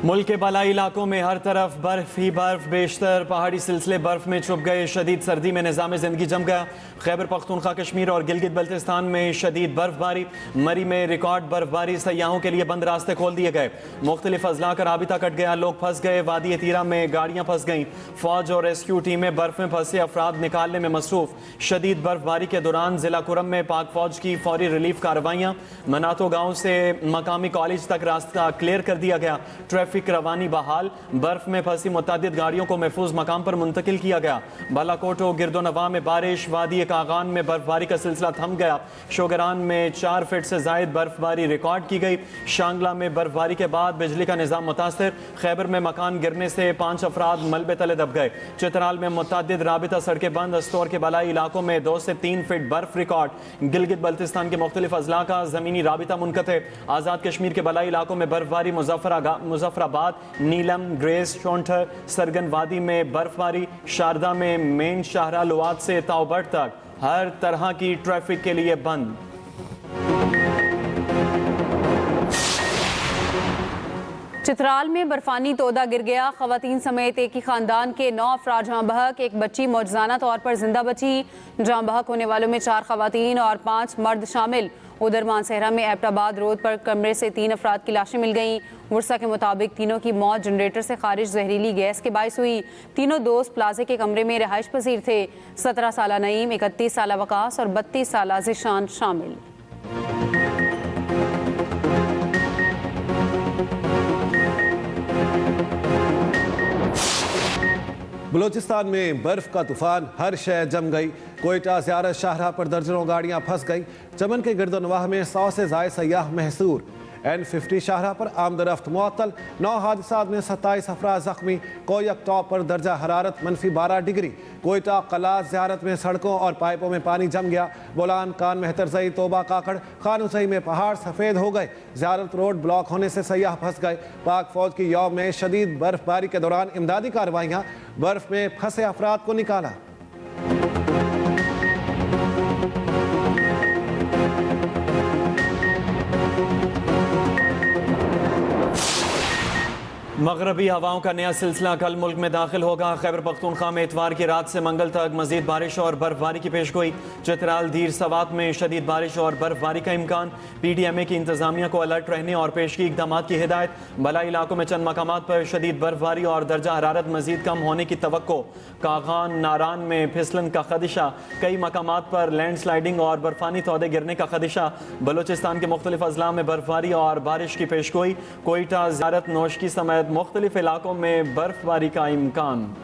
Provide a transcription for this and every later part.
मुल्क के बालाई इलाकों में हर तरफ बर्फ ही बर्फ, बेशतर पहाड़ी सिलसिले बर्फ में छुप गए। शदीद सर्दी में निज़ाम ज़िंदगी जम गया। खैबर पख्तूनख्वा, कश्मीर और गिलगित बल्तिस्तान में शदीद बर्फबारी। मरी में रिकॉर्ड बर्फबारी। सयाहों के लिए बंद रास्ते खोल दिए गए। मुख्तलिफ अजला का राबिता कट गया। लोग फंस गए। वादी तीरा में गाड़ियाँ फंस गईं। फौज और रेस्क्यू टीमें बर्फ में फंसे अफराद निकालने में मसरूफ। शदीद बर्फबारी के दौरान जिला कुरम में पाक फौज की फौरी रिलीफ कार्रवाइयाँ। मनातो गाँव से मकामी कॉलेज तक रास्ता क्लियर कर दिया गया। ट्रैफिक रवानी बहाल। बर्फ में फंसी मुतअद्दिद गाड़ियों को महफूज मकाम पर मुंतकिल किया गया। बालाकोट और गिरदोनवा में बारिश। वादी कागान में बर्फबारी का सिलसिला थम गया। शोगरान में 4 फीट से जायद बर्फबारी रिकॉर्ड की गई। शांगला में बर्फबारी के बाद बिजली का निजाम मुतासर। खैबर में मकान गिरने से 5 अफराद मलबे तले दब गए। चित्राल में मुतअद्दिद राबिता सड़कें बंद। अस्तौर के बलाई इलाकों में 2 से 3 फीट बर्फ रिकॉर्ड। गिलगित बल्तिस्तान के मुख्तलिफ अजला का जमीनी राबिता मुनक़ते। आज़ाद कश्मीर के बलाई इलाकों में बर्फबारी। मुजफ्फराबाद, नीलम, ग्रेस, शोंठर, सरगन वादी में बर्फबारी। शारदा में मेन शाहरा लुआत से ताओबट तक हर तरह की ट्रैफिक के लिए बंद। चित्राल में बर्फानी तोदा गिर गया। खवातीन समेत एक ही खानदान के 9 अफराद जहाँ बहक। एक बच्ची मौजज़ाना तौर पर जिंदा बची। जहाँ बहक होने वालों में 4 खवातीन और 5 मर्द शामिल। उधर मानसहरा में एबटाबाद रोड पर कमरे से 3 अफराद की लाशें मिल गईं। वर्षा के मुताबिक तीनों की मौत जनरेटर से खारिज जहरीली गैस के बायस हुई। तीनों दोस्त प्लाजे के कमरे में रिहाइश पजीर थे। 17 साला नईम, 31 साला वकास और 32 साला ज़िशान शामिल। बलूचिस्तान में बर्फ का तूफान, हर शय जम गई। कोयटा ज़ियारत शाहराह पर दर्जनों गाड़ियां फंस गई। चमन के गिरदोनवाह में 100 से ज़ायद सयाह महसूर। N50 शाहराह पर आमदरफ्त मुअत्तल। 9 हादसात में 27 अफराद जख्मी। कोयक टॉप पर दर्जा हरारत -12 डिग्री। कोयटा कलास ज़ियारत में सड़कों और पाइपों में पानी जम गया। बोलान, कान, मेहतरजई, तोबा, काकड़, खानुसई में पहाड़ सफ़ेद हो गए। ज़ियारत रोड ब्लॉक होने से सयाह फंस गए। पाक फौज की यौम में शदीद बर्फबारी के दौरान इमदादी कार्रवाइयाँ। बर्फ में फंसे अफराद को निकाला। मगरबी हवाओं का नया सिलसिला कल मुल्क में दाखिल होगा। खैबर पख्तूनख्वा में इतवार की रात से मंगल तक मजीद बारिश और बर्फबारी की पेशगोई। चित्राल, दीर, सवात में शदीद बारिश और बर्फबारी का इम्कान। PDMA की इंतजामिया को अलर्ट रहने और पेशगी इकदाम की हिदायत। बलाई इलाकों में चंद मकामात पर शदीद बर्फबारी और दर्जा हरारत मजीद कम होने की तवक्को। कागान, नारान में फिसलन का खदशा। कई मकामात पर लैंड स्लाइडिंग और बर्फानी तौदे गिरने का खदशा। बलूचिस्तान के मुख्तलिफ अजला में बर्फबारी और बारिश की पेशगोई। कोयटा, ज़ियारत, नोशकी समेत मुख्तलिफ इलाकों में बर्फबारी का इम्कान।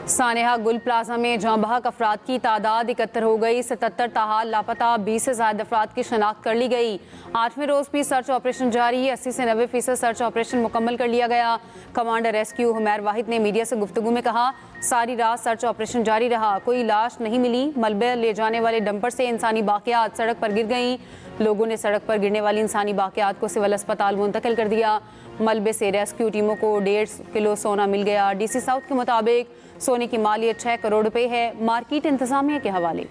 सानेहा गुल प्लाजा में जहाँ बहक अफराद की तादाद 71 हो गई। 77 ताहाल लापता। 20 से ज़्यादा अफराद की शनाख्त कर ली गई। 8वें रोज़ भी सर्च ऑपरेशन जारी। 80 से 90% सर्च ऑपरेशन मुकम्मल कर लिया गया। कमांडर रेस्क्यू हुमैर वाहिद ने मीडिया से गुफ्तगू में कहा, सारी रात सर्च ऑपरेशन जारी रहा। कोई लाश नहीं मिली। मलबे ले जाने वाले डंपर से इंसानी बाक़ियात सड़क पर गिर गईं। लोगों ने सड़क पर गिरने वाली इंसानी बाक़ियात को सिविल अस्पताल मुंतकिल कर दिया। मलबे से रेस्क्यू टीमों को 1.5 किलो सोना मिल गया। DC साउथ के मुताबिक सोने की मालियत 6 करोड़ रुपए है। मार्केट इंतजामिया के हवाले।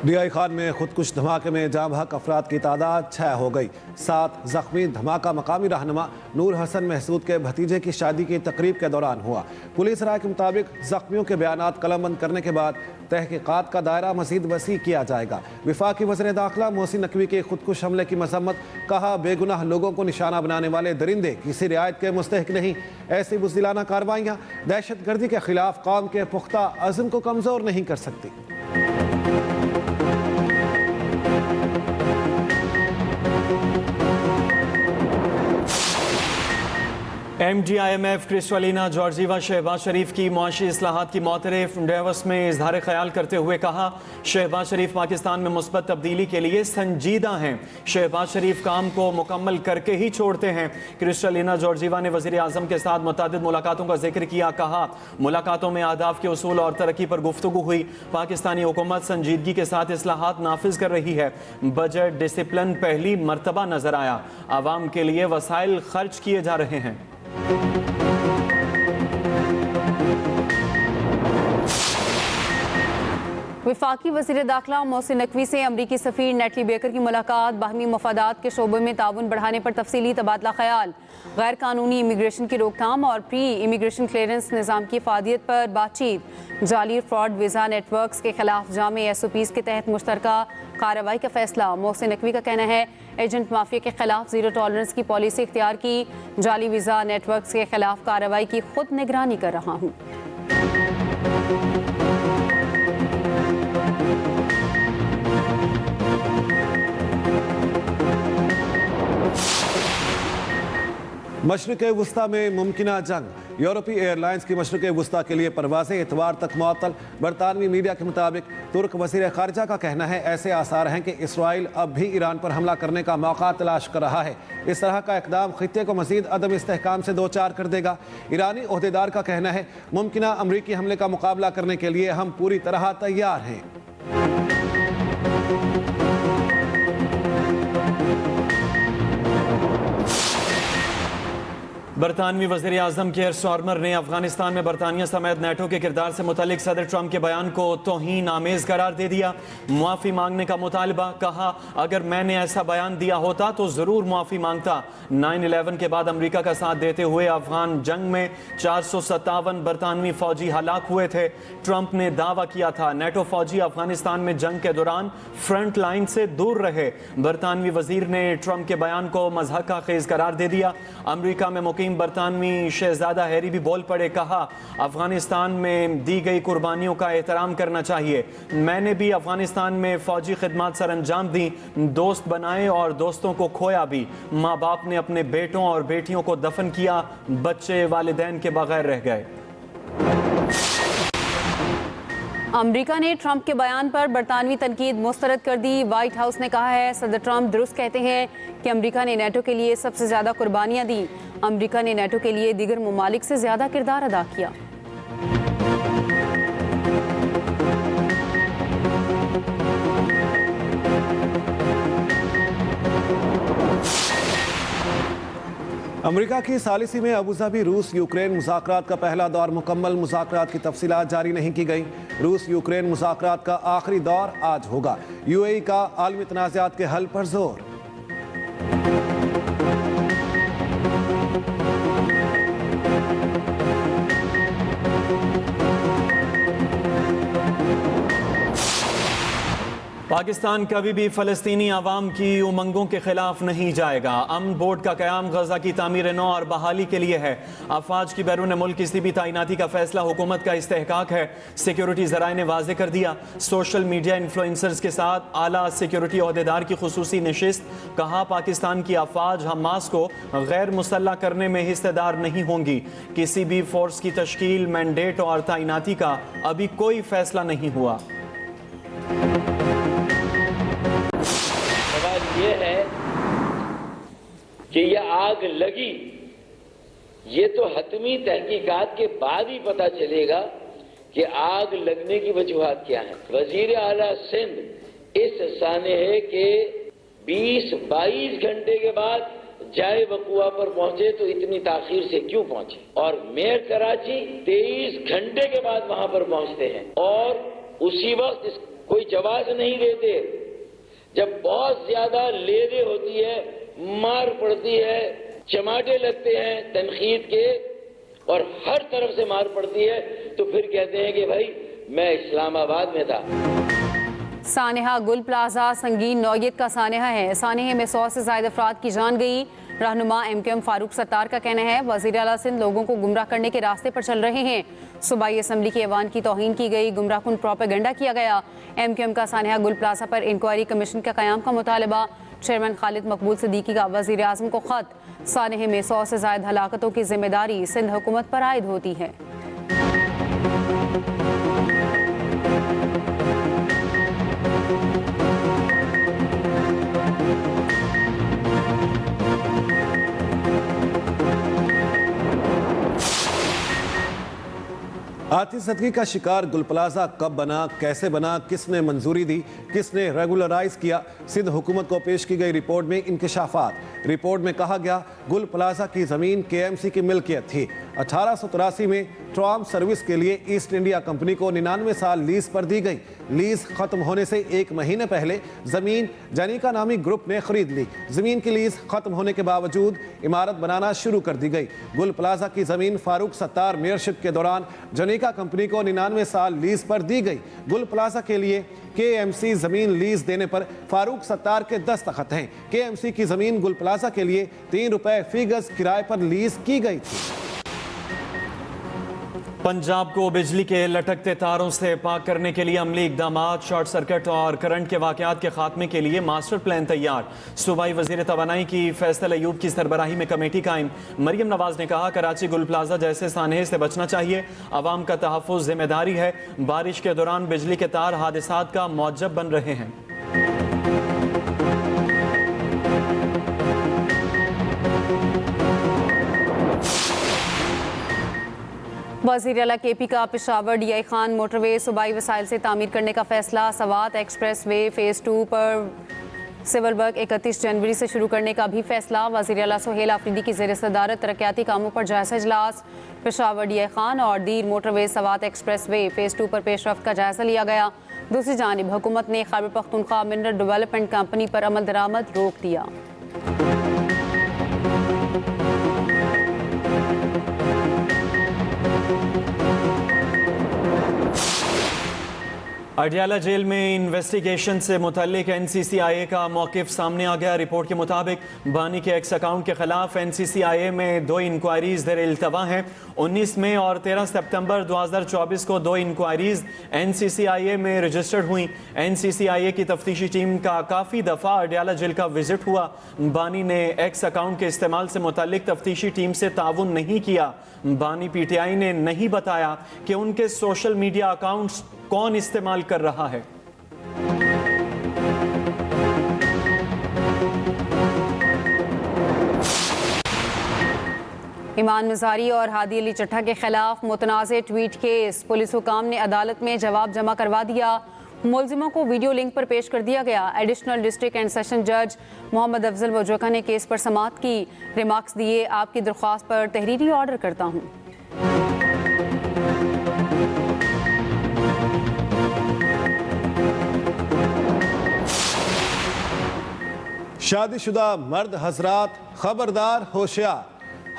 DI खान में खुदकुश धमाके में जाँ बहक अफराद की तादाद 6 हो गई। 7 जख्मी। धमाका मकामी रहनुमा नूर हसन महसूद के भतीजे की शादी की तकरीब के दौरान हुआ। पुलिस राय के मुताबिक जख्मियों के बयानात कलमबंद करने के बाद तहकीकात का दायरा मजीद वसी किया जाएगा। वफाकी वज़ीर दाखिला मोहसिन नकवी के खुदकुश हमले की मजम्मत। कहा, बेगुनाह लोगों को निशाना बनाने वाले दरिंदे किसी रियायत के मुस्तहिक नहीं। ऐसी बुज़दिलाना कार्रवाइयाँ दहशत गर्दी के खिलाफ कौम के पुख्ता अज़्म को कमज़ोर नहीं कर सकती। MDIMF क्रिस्टलिना जॉर्जीवा शहबाज शरीफ की मुआशी इस्लाहात की मौतरफ डेवस में इजहार ख्याल करते हुए कहा, शहबाज शरीफ पाकिस्तान में मुस्बत तब्दीली के लिए संजीदा हैं। शहबाज शरीफ काम को मुकम्मल करके ही छोड़ते हैं। क्रिस्टलिना जॉर्जीवा ने वज़ीर आज़म के साथ मुतअद्दिद मुलाकातों का जिक्र किया। कहा, मुलाकातों में अहदाफ के उसूल और तरक्की पर गुफ्तगू हुई। पाकिस्तानी हुकूमत संजीदगी के साथ इस्लाहात नाफिज कर रही है। बजट डिसिप्लिन पहली मरतबा नजर आया। आवाम के लिए वसाइल खर्च किए जा रहे हैं। वफाकी वज़ीर दाखिला मोहसिन नकवी से अमरीकी सफ़ीर नेटली बेकर की मुलाकात। बाहमी मफादात के शोबे में ताउन बढ़ाने पर तफसीली तबादला ख्याल। गैर कानूनी इमिग्रेशन की रोकथाम और प्री इमिग्रेशन क्लियरेंस निज़ाम की फ़ादियत पर बातचीत। जाली फ्रॉड वीज़ा नेटवर्क्स के खिलाफ जामे SOPs के तहत मुश्तरका कार्रवाई का फैसला। मोहसिन नकवी का कहना है, एजेंट माफिया के खिलाफ जीरो टॉलरेंस की पॉलिसी इख्तियार की। जाली वीज़ा नेटवर्क्स के खिलाफ कार्रवाई की खुद निगरानी कर रहा हूँ। मशरिक़ वुस्ता में मुमकिना जंग। यूरोपीय एयरलाइंस की मशरिक़ वुस्ता के लिए परवाज़ें इतवार तक मुअत्तल। बरतानवी मीडिया के मुताबिक तुर्क वज़ीर ख़ारिजा का कहना है, ऐसे आसार हैं कि इसराइल अब भी ईरान पर हमला करने का मौका तलाश कर रहा है। इस तरह का इक़दाम ख़ित्ते को मज़ीद अदम इस्तेहकाम से दो चार कर देगा। ईरानी ओहदेदार का कहना है, मुमकिना अमरीकी हमले का मुकाबला करने के लिए हम पूरी तरह तैयार हैं। बरतानवी वज़ीर आज़म केयर स्टारमर ने अफगानिस्तान में बरतानिया समेत नेटो के किरदार से मुतालिक सदर ट्रंप के बयान को तौहीन आमेज करार दे दिया। मुआफ़ी मांगने का मुतालबा। कहा, अगर मैंने ऐसा बयान दिया होता तो ज़रूर मुआफ़ी मांगता। 9/11 के बाद अमरीका का साथ देते हुए अफगान जंग में 457 बरतानवी फ़ौजी हलाक हुए थे। ट्रंप ने दावा किया था, नेटो फ़ौजी अफगानिस्तान में जंग के दौरान फ्रंट लाइन से दूर रहे। बरतानवी वज़ीर ने ट्रंप के बयान को मज़हक़ा ख़ेज़ करार दे दिया। अमरीका में मुकीम बरतानवी शहजादा हैरी भी बोल पड़े। कहा, अफगानिस्तान में दी गई कुर्बानियों का एहतराम करना चाहिए। मैंने भी अफगानिस्तान में फौजी खिदमत सर अंजाम दी, दोस्त बनाए और दोस्तों को खोया भी। माँ बाप ने अपने बेटों और बेटियों को दफन किया, बच्चे वालिदैन के बगैर रह गए। अमरीका ने ट्रंप के बयान पर बरतानवी तनकीद मुस्तरद कर दी। व्हाइट हाउस ने कहा है, सदर ट्रंप दुरुस्त कहते हैं कि अमरीका ने नेटो के लिए सबसे ज़्यादा कुर्बानियाँ दी। अमरीका ने नेटो के लिए दीगर ममालिक से ज़्यादा किरदार अदा किया। अमेरिका की सालिसी में अबूधाबी रूस यूक्रेन मुज़ाकरात का पहला दौर मुकम्मल। मुज़ाकरात की तफसीलात जारी नहीं की गई। रूस यूक्रेन मुज़ाकरात का आखिरी दौर आज होगा। UAE का आलमी तनाज़ात के हल पर जोर। पाकिस्तान कभी भी फ़लस्तीनी आवाम की उमंगों के खिलाफ नहीं जाएगा। अमन बोर्ड का क़याम गजा की तामीर नौ और बहाली के लिए है। अफवाज की बैरून मुल्क किसी भी तैनाती का फैसला हुकूमत का इस्तेहकाक है। सिक्योरिटी ज़राए ने वाज़े कर दिया। सोशल मीडिया इन्फ्लुएंसर्स के साथ आला सिक्योरिटी ओहदेदार की खुसूसी नशिस्त। कहा, पाकिस्तान की अफवाज हमास को गैर मुसल्लह करने में हिस्सेदार नहीं होंगी। किसी भी फोर्स की तश्कील, मैंडेट और तैनाती का अभी कोई फैसला नहीं हुआ। ये है कि यह आग लगी, ये तो हतमी तहकीकात के बाद ही पता चलेगा कि आग लगने की वजूहात क्या है। वजीर आला सिंध इस साने है कि 20-22 घंटे के बाद जाए वकुआ पर पहुंचे तो इतनी ताखीर से क्यों पहुंचे, और मेयर कराची 23 घंटे के बाद वहां पर पहुंचते हैं और उसी वक्त कोई जवाब नहीं देते। जब बहुत ज्यादा लेदे होती है, मार पड़ती है, चमाटे लगते हैं तनकीद के और हर तरफ से मार पड़ती है, तो फिर कहते हैं कि भाई मैं इस्लामाबाद में था। सानेहा गुल प्लाजा संगीन नौयत का सानेहा है। सानेहे में 100 से ज्यादा अफराद की जान गई। रहनुमा MKM फारूक सत्तार का कहना है, वज़ीर आला सिंध लोगों को गुमराह करने के रास्ते पर चल रहे हैं। सूबाई असम्बली के ऐवान की तौहीन की गई, गुमराहकुन प्रोपेगेंडा किया गया। MKM का सानेहा गुल प्लाजा पर इंक्वायरी कमीशन का क़याम का मुतालबा। चेयरमैन खालिद मकबूल सिद्दीकी का वज़ीर आज़म को ख़त, सानहे में 100 से ज़ायद हलाकतों की जिम्मेदारी सिंध हुकूमत पर आयद होती है। आतिशबाजी का शिकार गुल प्लाजा कब बना, कैसे बना, किसने मंजूरी दी, किसने रेगुलराइज किया, सिंध हुकूमत को पेश की गई रिपोर्ट में इंकशाफात। रिपोर्ट में कहा गया गुल प्लाजा की ज़मीन KMC की मिल्कियत थी। 1883 में ट्राम सर्विस के लिए ईस्ट इंडिया कंपनी को 99 साल लीज पर दी गई। लीज खत्म होने से 1 महीने पहले जमीन जनीका नामी ग्रुप ने खरीद ली। जमीन की लीज खत्म होने के बावजूद इमारत बनाना शुरू कर दी गई। गुल प्लाजा की जमीन फारूक सत्तार मेयरशिप के दौरान जनीका कंपनी को 99 साल लीज पर दी गई। गुल प्लाजा के लिए KMC जमीन लीज देने पर फारूक सत्तार के दस्तखत हैं। KMC की जमीन गुल प्लाजा के लिए 3 रुपए फी गज किराए पर लीज की गई थी। पंजाब को बिजली के लटकते तारों से पाक करने के लिए अमली इकदामात, शॉर्ट सर्किट और करंट के वाकयात के खात्मे के लिए मास्टर प्लान तैयार। सूबाई वजीर तवानाई की फैसल अयूब की सरबराही में कमेटी कायम। मरियम नवाज ने कहा कराची गुल प्लाजा जैसे सानहे से बचना चाहिए, अवाम का तहफ़्फ़ुज़ जिम्मेदारी है। बारिश के दौरान बिजली के तार हादिसात का मौजब बन रहे हैं। वज़ीर आला KP का पेशावर DI खान मोटरवे सूबाई वसाइल से तामीर करने का फैसला। सवात एक्सप्रेस वे फ़ेज़ 2 पर सिविल वर्क 31 जनवरी से शुरू करने का भी फैसला। वज़ीर आला सुहेल आफरीदी की ज़ेर सदारत तरक्याती कामों पर जायजा इजलास। पेशावर DI खान और दीर motorway Swat express way phase 2 पर पेशरफ्त का जायजा लिया गया। दूसरी जानिब हुकूमत ने Khyber Pakhtunkhwa mineral development company पर अमल दरामद रोक दिया। अडियाला जेल में इन्वेस्टिगेशन से मुतल्लिक NCCIA का मौक़िफ़ सामने आ गया। रिपोर्ट के मुताबिक बानी के एक्स अकाउंट के खिलाफ NCCIA में 2 इंक्वायरीज ज़ेर इल्तवा हैं। 19 मई और 13 सितंबर 2024 को 2 इंक्वायरीज NCCIA में रजिस्टर्ड हुई। NCCIA की तफ्तीशी टीम का काफ़ी दफ़ा अडियाला जेल का विजिट हुआ। बानी ने एक्स अकाउंट के इस्तेमाल से मुतल्लिक तफ्तीशी टीम से ताउन नहीं किया। बानी PTI ने नहीं बताया कि उनके सोशल मीडिया अकाउंट्स कौन इस्तेमाल कर रहा है। ईमान मिज़ारी और हादी अली चट्टा के खिलाफ मुतनाज़ ट्वीट केस। पुलिस हुकाम ने अदालत में जवाब जमा करवा दिया। मुलजिमों को वीडियो लिंक पर पेश कर दिया गया। एडिशनल डिस्ट्रिक्ट एंड सेशन जज मोहम्मद अफजल वजूका ने केस पर समाअत की। रिमार्क्स दिए, आपकी दरख्वास्त पर तहरीरी ऑर्डर करता हूँ। शादीशुदा मर्द हजरात खबरदार, होशियार।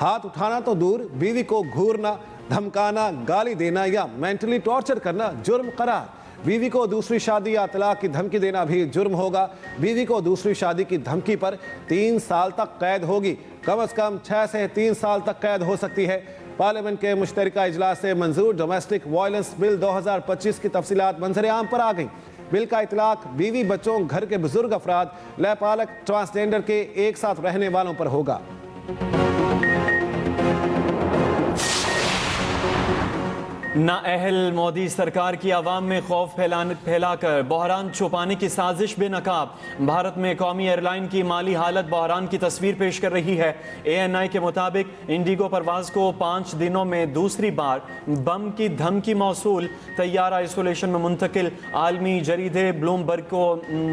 हाथ उठाना तो दूर, बीवी को घूरना, धमकाना, गाली देना या मेंटली टॉर्चर करना जुर्म करार। बीवी को दूसरी शादी या तलाक की धमकी देना भी जुर्म होगा। बीवी को दूसरी शादी की धमकी पर 3 साल तक कैद होगी। कम से कम 6 से 3 साल तक कैद हो सकती है। पार्लियामेंट के मुश्तरका इजलास से मंजूर डोमेस्टिक वायलेंस बिल 2025 की तफसीलात मंजर आम पर आ गई। बिल का इतलाक बीवी, बच्चों, घर के बुजुर्ग अफराद, लयपालक, ट्रांसजेंडर के एक साथ रहने वालों पर होगा। नाअहल मोदी सरकार की आवाम में खौफ फैलाकर बहरान छुपाने की साजिश बेनकाब। भारत में कौमी एयरलाइन की माली हालत बहरान की तस्वीर पेश कर रही है। ANI के मुताबिक इंडिगो परवाज को 5 दिनों में दूसरी बार बम की धमकी मौसूल। तैयारा आइसोलेशन में मुंतकिल। आलमी जरीदे ब्लूमबर्ग को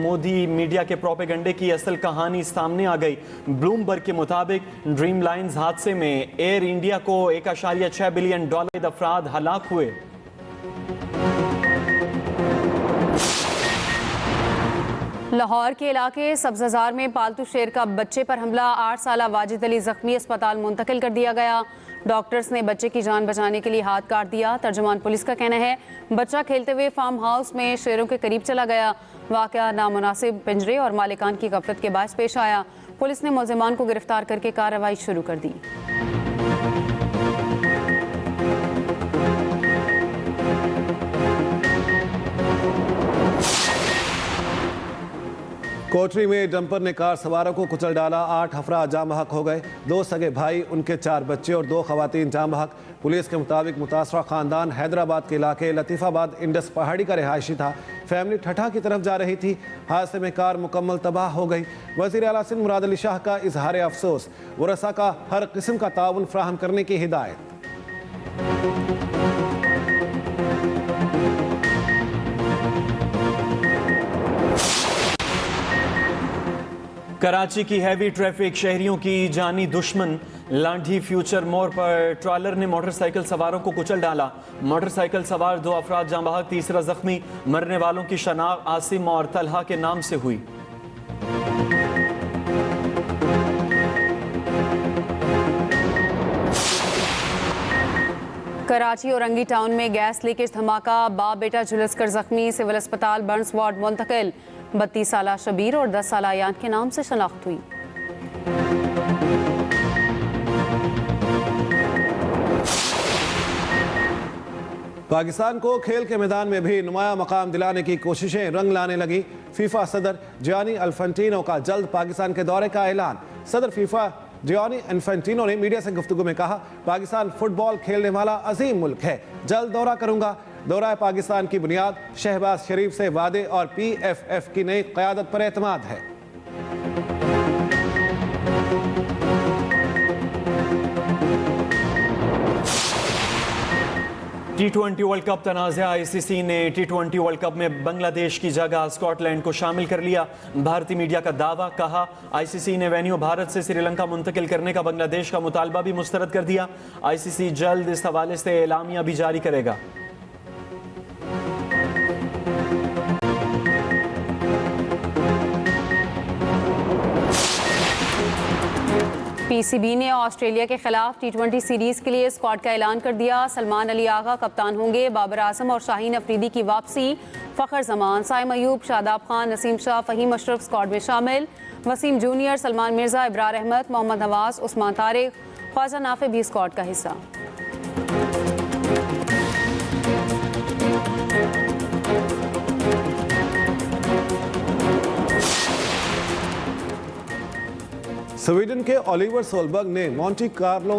मोदी मीडिया के प्रोपेगंडे की असल कहानी सामने आ गई। ब्लूमबर्ग के मुताबिक ड्रीम लाइन्स हादसे में एयर इंडिया को $1.6 बिलियन अफराद हलाक हुए। लाहौर के इलाके सब्ज़ाजार में पालतू शेर का बच्चे पर हमला। 8 साल वाजिद अली जख्मी, अस्पताल मुंतकिल कर दिया गया। डॉक्टर्स ने बच्चे की जान बचाने के लिए हाथ काट दिया। तर्जुमान पुलिस का कहना है बच्चा खेलते हुए फार्म हाउस में शेरों के करीब चला गया। वाक़या नामुनासिब पिंजरे और मालिकान की गफलत के बायस पेश आया। पुलिस ने मुलजिमान को गिरफ्तार करके कार्रवाई शुरू कर दी। कोटरी में डंपर ने कार सवारों को कुचल डाला, 8 अफराद जाम बहक हो गए। 2 सगे भाई, उनके 4 बच्चे और 2 खवातीन जाम बहक। पुलिस के मुताबिक मुतासरा खानदान हैदराबाद के इलाके लतीफ़ाबाद इंडस पहाड़ी का रिहायशी था। फैमिली ठठा की तरफ जा रही थी। हादसे में कार मुकम्मल तबाह हो गई। वज़ीर आला सिंध मुराद अली शाह का इजहार अफसोस, वरसा का हर किस्म का ताउन फ्राहम करने की हिदायत। कराची की हैवी ट्रैफिक शहरियों की जानी दुश्मन। लांढी फ्यूचर मोड़ पर ट्रॉलर ने मोटरसाइकिल सवारों को कुचल डाला। मोटरसाइकिल सवार 2 अफराद जाँ बहक, तीसरा जख्मी। मरने वालों की शनाख्त आसिम और तलहा के नाम से हुई। कराची और रंगी टाउन में गैस लीकेज धमाका, बाप बेटा झुलसकर जख्मी, सिविल अस्पताल बर्न्स वार्ड मुंतकिल। 32 साला शबीर और 10 साला आयान के नाम से शनाख्त हुई। पाकिस्तान को खेल के मैदान में भी नुमाया मकाम दिलाने की कोशिशें रंग लाने लगी। फीफा सदर जियानी इन्फेंटिनो का जल्द पाकिस्तान के दौरे का ऐलान। सदर फीफा जियानी इन्फेंटिनो ने मीडिया से गुफ्तगू में कहा, पाकिस्तान फुटबॉल खेलने वाला अजीम मुल्क है, जल्द दौरा करूंगा। दौरा पाकिस्तान की बुनियाद शहबाज शरीफ से वादे और PFF की नई क़यादत पर एतमाद है। T20 world cup तनाज़ा। ICC ने T20 वर्ल्ड कप में बांग्लादेश की जगह स्कॉटलैंड को शामिल कर लिया। भारतीय मीडिया का दावा, कहा ICC ने वेन्यू भारत से श्रीलंका मुंतकिल करने का बांग्लादेश का मुतालबा भी मुस्तरद कर दिया। ICC जल्द इस हवाले से एलामिया भी जारी करेगा। PCB ने ऑस्ट्रेलिया के खिलाफ T20 सीरीज के लिए स्क्वाड का ऐलान कर दिया। सलमान अली आगा कप्तान होंगे। बाबर आजम और शाहीन अफरीदी की वापसी। फ़खर जमान, साइम अयूब, शादाब खान, नसीम शाह, फ़हीम अशरफ स्क्वाड में शामिल। वसीम जूनियर, सलमान मिर्जा, इब्रार अहमद, मोहम्मद नवाज, उस्मान तारिक, ख्वाजा नाफे भी स्क्वाड का हिस्सा। स्वीडन के ओलिवर सोलबर्ग ने मोंटी कार्लो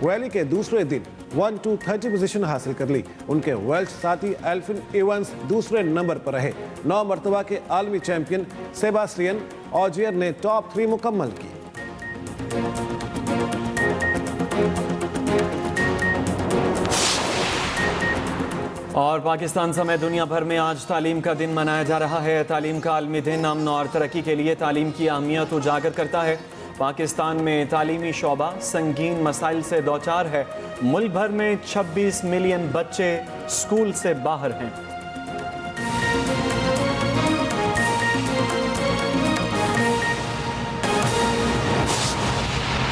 रैली के दूसरे दिन 1-2-30 पोजीशन हासिल कर ली। उनके वेल्श साथी एल्फिन इवंस दूसरे नंबर पर रहे। 9 मरतबा के आलमी चैंपियन सेबास्टियन ऑजियर ने टॉप 3 मुकम्मल की। और पाकिस्तान समेत दुनिया भर में आज तालीम का दिन मनाया जा रहा है। तालीम का आलमी दिन अमन और तरक्की के लिए तालीम की अहमियत उजागर करता है। पाकिस्तान में तालीमी शोबा संगीन मसाइल से दो चार है। मुल्क भर में 26 मिलियन बच्चे स्कूल से बाहर हैं।